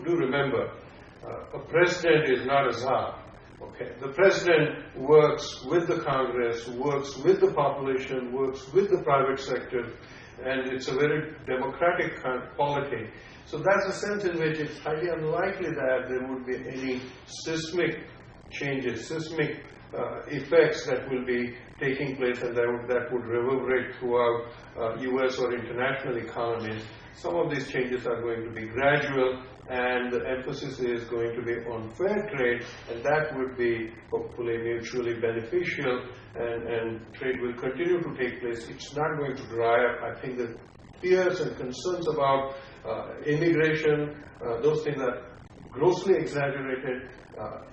do remember, a president is not a czar. Okay, the president works with the Congress, works with the population, works with the private sector, and it's a very democratic kind of polity. So that's a sense in which it's highly unlikely that there would be any seismic changes, seismic effects that will be taking place and that would reverberate throughout U.S. or international economies. Some of these changes are going to be gradual, and the emphasis is going to be on fair trade, and that would be hopefully mutually beneficial, and trade will continue to take place. It's not going to dry up. I think the fears and concerns about immigration, those things are grossly exaggerated.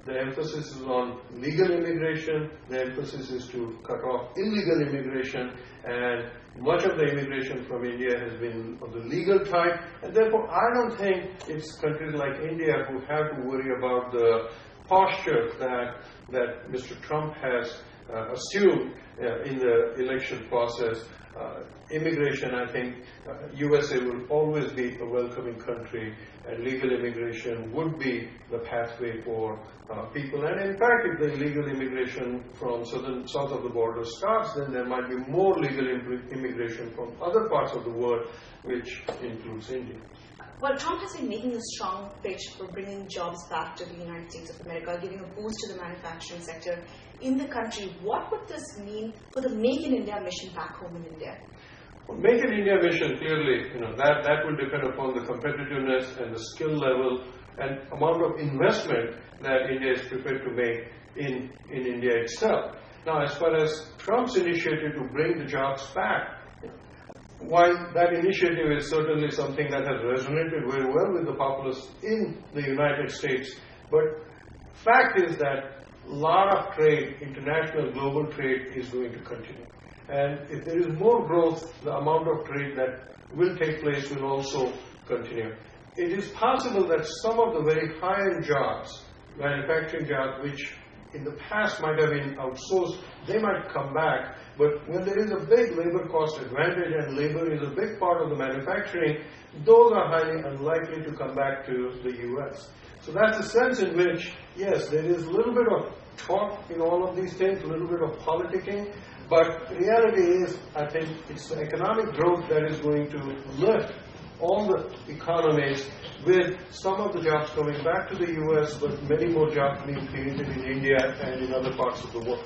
The emphasis is on legal immigration. The emphasis is to cut off illegal immigration, and much of the immigration from India has been of the legal type, and therefore I don't think it's countries like India who have to worry about the posture that Mr. Trump has assumed in the election process. Immigration, I think, USA will always be a welcoming country, and legal immigration would be the pathway for people. And in fact, if the illegal immigration from south of the border starts, then there might be more legal immigration from other parts of the world, which includes India. Well, Trump has been making a strong pitch for bringing jobs back to the United States of America, giving a boost to the manufacturing sector in the country. What would this mean for the Make in India mission back home in India? Well, Make in India mission, clearly, that will depend upon the competitiveness and the skill level and amount of investment that India is prepared to make in India itself. Now, as far as Trump's initiative to bring the jobs back, while that initiative is certainly something that has resonated very well with the populace in the United States, but fact is that a lot of trade, international global trade, is going to continue. And if there is more growth, the amount of trade that will take place will also continue. It is possible that some of the very high-end jobs, manufacturing jobs, which in the past might have been outsourced, they might come back. But when there is a big labor cost advantage and labor is a big part of the manufacturing, those are highly unlikely to come back to the U.S. So that's a sense in which, yes, there is a little bit of talk in all of these things, a little bit of politicking, but reality is, I think, it's the economic growth that is going to lift all the economies, with some of the jobs coming back to the U.S., but many more jobs being created in India and in other parts of the world.